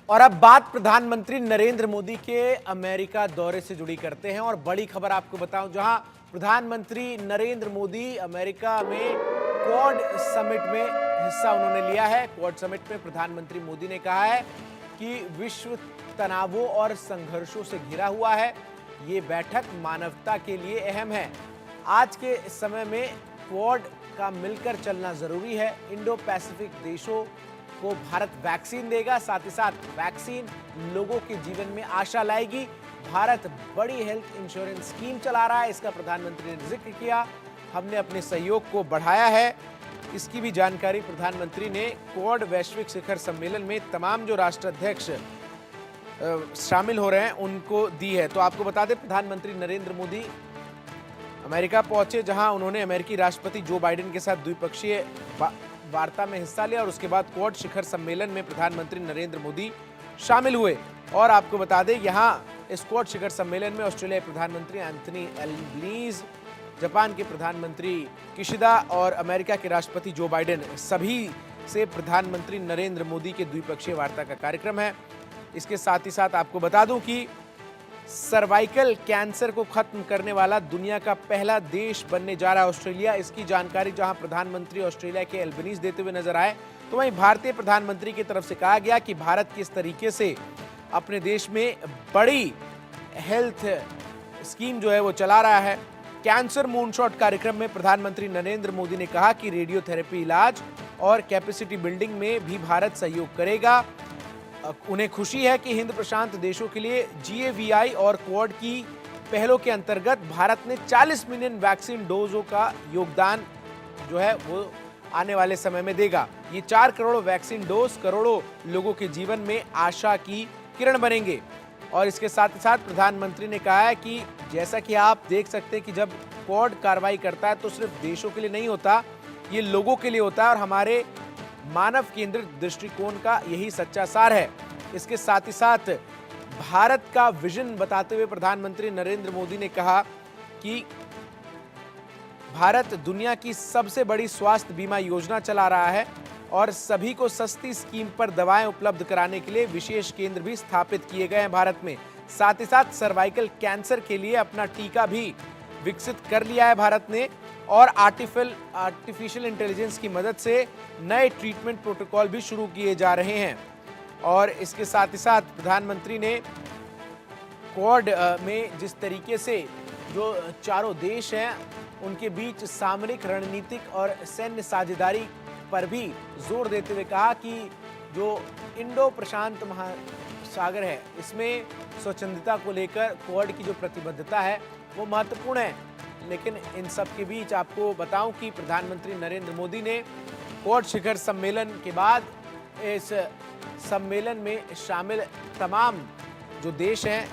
और अब बात प्रधानमंत्री नरेंद्र मोदी के अमेरिका दौरे से जुड़ी करते हैं और बड़ी खबर आपको बताऊं, जहां प्रधानमंत्री नरेंद्र मोदी अमेरिका में क्वाड समिट में हिस्सा उन्होंने लिया है। क्वाड समिट में प्रधानमंत्री मोदी ने कहा है कि विश्व तनावों और संघर्षों से घिरा हुआ है। ये बैठक मानवता के लिए अहम है। आज के समय में क्वाड का मिलकर चलना जरूरी है। इंडो पैसिफिक देशों को भारत वैक्सीन देगा, साथ ही साथ वैक्सीन लोगों के जीवन में आशा लाएगी। भारत बड़ी हेल्थ इंश्योरेंस स्कीम चला रहा है, इसका प्रधानमंत्री ने जिक्र किया। हमने अपने सहयोग को बढ़ाया है, इसकी भी जानकारी प्रधानमंत्री ने क्वाड वैश्विक शिखर सम्मेलन में तमाम जो राष्ट्राध्यक्ष शामिल हो रहे हैं उनको दी है। तो आपको बता दें, प्रधानमंत्री नरेंद्र मोदी अमेरिका पहुंचे, जहां उन्होंने अमेरिकी राष्ट्रपति जो बाइडेन के साथ द्विपक्षीय वार्ता में हिस्सा लिया और उसके बाद क्वाड शिखर सम्मेलन में प्रधानमंत्री नरेंद्र मोदी शामिल हुए। और आपको बता दें, यहां इस क्वाड शिखर सम्मेलन में ऑस्ट्रेलिया के प्रधानमंत्री एंथनी एल्बनीज, जापान के प्रधानमंत्री किशिदा और अमेरिका के राष्ट्रपति जो बाइडेन सभी से प्रधानमंत्री नरेंद्र मोदी के द्विपक्षीय वार्ता का कार्यक्रम है। इसके साथ ही साथ आपको बता दूं कि सर्वाइकल कैंसर को खत्म करने वाला दुनिया का पहला देश बनने जा रहा है ऑस्ट्रेलिया। इसकी जानकारी जहां प्रधानमंत्री ऑस्ट्रेलिया के एल्बनीज देते हुए नजर आए, तो वहीं भारतीय प्रधानमंत्री की तरफ से कहा गया कि भारत किस तरीके से अपने देश में बड़ी हेल्थ स्कीम जो है वो चला रहा है। कैंसर मूनशॉट कार्यक्रम में प्रधानमंत्री नरेंद्र मोदी ने कहा कि रेडियोथेरेपी इलाज और कैपेसिटी बिल्डिंग में भी भारत सहयोग करेगा। उन्हें खुशी है कि हिंद प्रशांत देशों के लिए GAVI और क्वाड की पहलों के अंतर्गत भारत ने 40 मिलियन वैक्सीन डोजों का योगदान जो है वो आने वाले समय में देगा। ये 4 करोड़ वैक्सीन डोज करोड़ों लोगों के जीवन में आशा की किरण बनेंगे। और इसके साथ ही साथ प्रधानमंत्री ने कहा है कि जैसा कि आप देख सकते हैं कि जब क्वाड कार्रवाई करता है तो सिर्फ देशों के लिए नहीं होता, ये लोगों के लिए होता है और हमारे मानव केंद्रित दृष्टिकोण का यही सच्चा सार है। इसके साथ ही साथ भारत का विजन बताते हुए प्रधानमंत्री नरेंद्र मोदी ने कहा कि भारत दुनिया की सबसे बड़ी स्वास्थ्य बीमा योजना चला रहा है और सभी को सस्ती स्कीम पर दवाएं उपलब्ध कराने के लिए विशेष केंद्र भी स्थापित किए गए हैं भारत में। साथ ही साथ सर्वाइकल कैंसर के लिए अपना टीका भी विकसित कर लिया है भारत ने और आर्टिफिशियल इंटेलिजेंस की मदद से नए ट्रीटमेंट प्रोटोकॉल भी शुरू किए जा रहे हैं। और इसके साथ ही साथ प्रधानमंत्री ने क्वाड में जिस तरीके से जो चारों देश हैं उनके बीच सामरिक, रणनीतिक और सैन्य साझेदारी पर भी जोर देते हुए कहा कि जो इंडो प्रशांत महासागर है इसमें स्वच्छंदता को लेकर क्वाड की जो प्रतिबद्धता है वो महत्वपूर्ण है। लेकिन इन सब के बीच आपको बताऊं कि प्रधानमंत्री नरेंद्र मोदी ने क्वाड शिखर सम्मेलन के बाद इस सम्मेलन में शामिल तमाम जो देश हैं,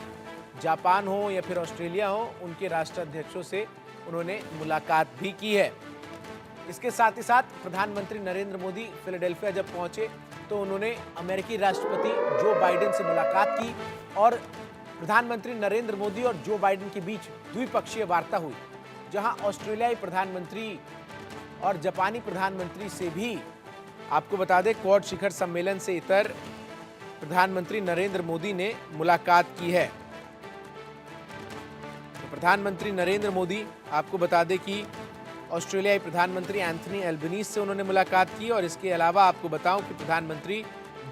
जापान हो या फिर ऑस्ट्रेलिया हो, उनके राष्ट्राध्यक्षों से उन्होंने मुलाकात भी की है। इसके साथ ही साथ प्रधानमंत्री नरेंद्र मोदी फिलाडेल्फिया जब पहुंचे तो उन्होंने अमेरिकी राष्ट्रपति जो बाइडेन से मुलाकात की और प्रधानमंत्री नरेंद्र मोदी और जो बाइडेन के बीच द्विपक्षीय वार्ता हुई, जहां ऑस्ट्रेलियाई प्रधानमंत्री और जापानी प्रधानमंत्री से भी आपको बता दें क्वाड शिखर सम्मेलन से इतर प्रधानमंत्री नरेंद्र मोदी ने मुलाकात की है। तो प्रधानमंत्री नरेंद्र मोदी आपको बता दें कि ऑस्ट्रेलियाई प्रधानमंत्री एंथनी एल्बनीज से उन्होंने मुलाकात की और इसके अलावा आपको बताऊं कि प्रधानमंत्री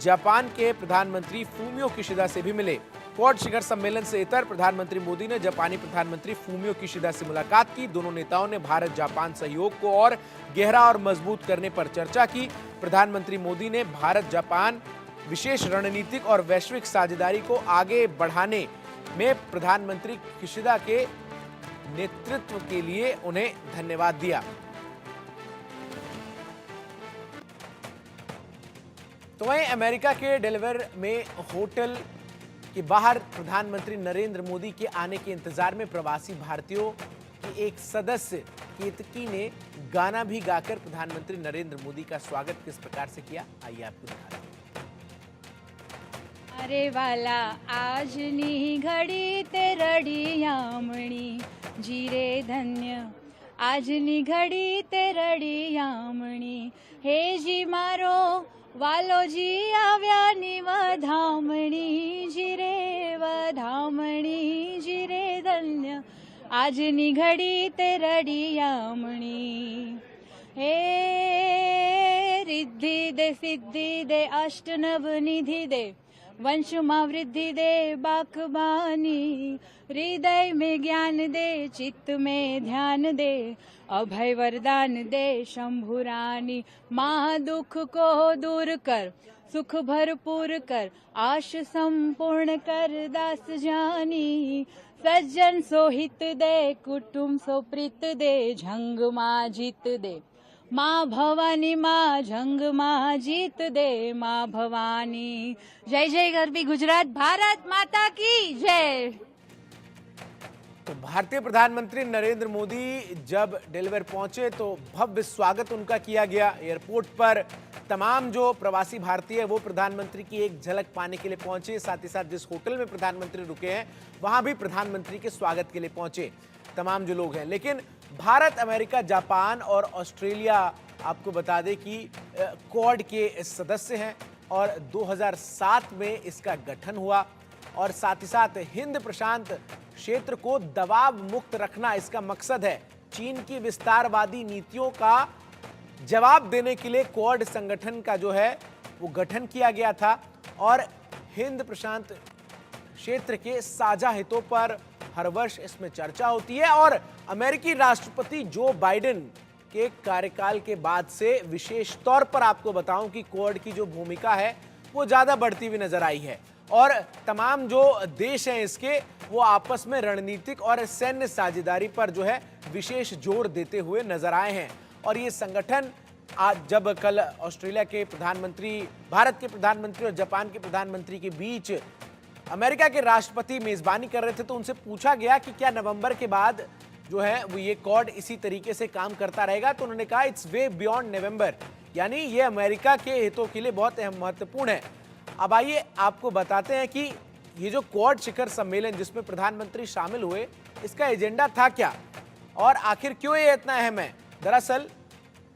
जापान के प्रधानमंत्री फूमियो किशिदा से भी मिले। क्वाड शिखर सम्मेलन से इतर प्रधानमंत्री मोदी ने जापानी प्रधानमंत्री फूमियो किशिदा से मुलाकात की। दोनों नेताओं ने भारत जापान सहयोग को और गहरा और मजबूत करने पर चर्चा की। प्रधानमंत्री मोदी ने भारत जापान विशेष रणनीतिक और वैश्विक साझेदारी को आगे बढ़ाने में प्रधानमंत्री किशिदा के नेतृत्व के लिए उन्हें धन्यवाद दिया। तो वहीं अमेरिका के डेलावेयर में होटल के बाहर प्रधानमंत्री नरेंद्र मोदी के आने के इंतजार में प्रवासी भारतीयों की एक सदस्य केतकी ने गाना भी गाकर प्रधानमंत्री नरेंद्र मोदी का स्वागत किस प्रकार से किया, आइए आपको दिखाते हैं। अरे वाला આજની ઘડી તે રડિયામણી જીરે ધન્ય આજની ઘડી તે રડિયામણી હે જી મારો વાલોજી આવ્યાની વધામણી જીરે વધામણી જીરે ધન્ય આજની ઘડી તે રડિયામણી હે રિદ્ધિ દે સિદ્ધિ દે અષ્ટનવ નિધિ દે वंश मां वृद्धि दे बाकबानी हृदय में ज्ञान दे चित्त में ध्यान दे अभय वरदान दे शंभुरानी माँ दुख को दूर कर सुख भरपूर कर आश संपूर्ण कर दास जानी सज्जन सो हित दे कुटुंब सो प्रीत दे झंग माँ जीत दे माँ भवानी माँ झंग माँ जीत दे माँ भवानी। जय जय गरबी गुजरात, भारत माता की जय। तो भारतीय प्रधानमंत्री नरेंद्र मोदी जब दिल्ली पहुंचे तो भव्य स्वागत उनका किया गया। एयरपोर्ट पर तमाम जो प्रवासी भारतीय है वो प्रधानमंत्री की एक झलक पाने के लिए पहुंचे। साथ ही साथ जिस होटल में प्रधानमंत्री रुके हैं वहां भी प्रधानमंत्री के स्वागत के लिए पहुंचे तमाम जो लोग हैं। लेकिन भारत, अमेरिका, जापान और ऑस्ट्रेलिया आपको बता दें कि क्वाड के सदस्य हैं और 2007 में इसका गठन हुआ और साथ ही साथ हिंद प्रशांत क्षेत्र को दबाव मुक्त रखना इसका मकसद है। चीन की विस्तारवादी नीतियों का जवाब देने के लिए क्वाड संगठन का जो है वो गठन किया गया था और हिंद प्रशांत क्षेत्र के साझा हितों पर हर वर्ष इसमें चर्चा होती है। और अमेरिकी राष्ट्रपति जो बाइडेन के कार्यकाल के बाद से विशेष तौर पर आपको बताऊं कि क्वाड की जो भूमिका है वो ज्यादा बढ़ती हुई नजर आई है और तमाम जो देश हैं इसके वो आपस में रणनीतिक और सैन्य साझेदारी पर जो है विशेष जोर देते हुए नजर आए हैं। और ये संगठन आज जब कल ऑस्ट्रेलिया के प्रधानमंत्री, भारत के प्रधानमंत्री और जापान के प्रधानमंत्री के बीच अमेरिका के राष्ट्रपति मेजबानी कर रहे थे तो उनसे पूछा गया कि क्या नवंबर के बाद जो है वो ये क्वाड इसी तरीके से काम करता रहेगा, तो उन्होंने कहा इट्स वे बियॉन्ड नवंबर, यानी ये अमेरिका के हितों के लिए बहुत अहम महत्वपूर्ण है। अब आइए आपको बताते हैं कि ये जो क्वाड शिखर सम्मेलन जिसमें प्रधानमंत्री शामिल हुए इसका एजेंडा था क्या और आखिर क्यों ये इतना अहम है। दरअसल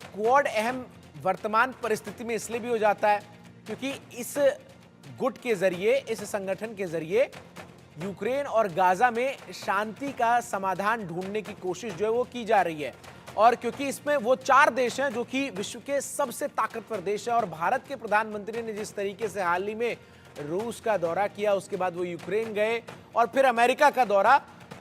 क्वाड अहम वर्तमान परिस्थिति में इसलिए भी हो जाता है क्योंकि इस गुट के जरिए, इस संगठन के जरिए यूक्रेन और गाजा में शांति का समाधान ढूंढने की कोशिश जो है वो की जा रही है। और क्योंकि इसमें वो 4 देश हैं जो कि विश्व के सबसे ताकतवर देश है और भारत के प्रधानमंत्री ने जिस तरीके से हाल ही में रूस का दौरा किया, उसके बाद वो यूक्रेन गए और फिर अमेरिका का दौरा,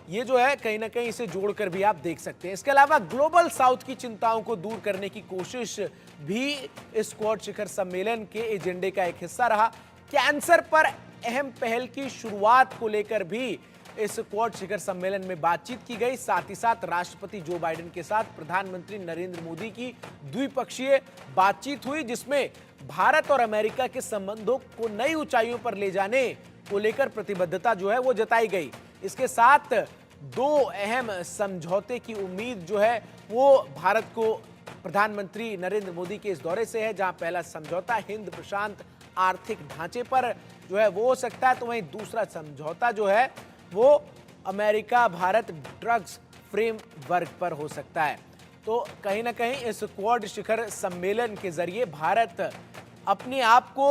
ये जो है कहीं ना कहीं इसे जोड़कर भी आप देख सकते हैं। इसके अलावा ग्लोबल साउथ की चिंताओं को दूर करने की कोशिश भी इस क्वाड शिखर सम्मेलन के एजेंडे का एक हिस्सा रहा। कैंसर पर अहम पहल की शुरुआत को लेकर भी इस क्वाड शिखर सम्मेलन में बातचीत की गई। साथ ही साथ राष्ट्रपति जो बाइडेन के साथ प्रधानमंत्री नरेंद्र मोदी की द्विपक्षीय बातचीत हुई जिसमें भारत और अमेरिका के संबंधों को नई ऊंचाइयों पर ले जाने को लेकर प्रतिबद्धता जो है वो जताई गई। इसके साथ 2 अहम समझौते की उम्मीद जो है वो भारत को प्रधानमंत्री नरेंद्र मोदी के इस दौरे से है, जहां पहला समझौता हिंद प्रशांत आर्थिक ढांचे पर जो है वो हो सकता है, तो वहीं दूसरा समझौता जो है वो अमेरिका भारत ड्रग्स फ्रेमवर्क पर हो सकता है। तो कहीं ना कहीं इस क्वाड शिखर सम्मेलन के जरिए भारत अपने आप को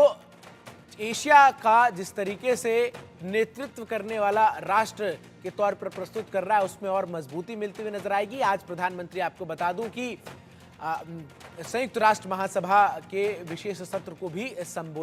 एशिया का जिस तरीके से नेतृत्व करने वाला राष्ट्र के तौर पर प्रस्तुत कर रहा है उसमें और मजबूती मिलती हुई नजर आएगी। आज प्रधानमंत्री, आपको बता दूं कि संयुक्त राष्ट्र महासभा के विशेष सत्र को भी संबोधित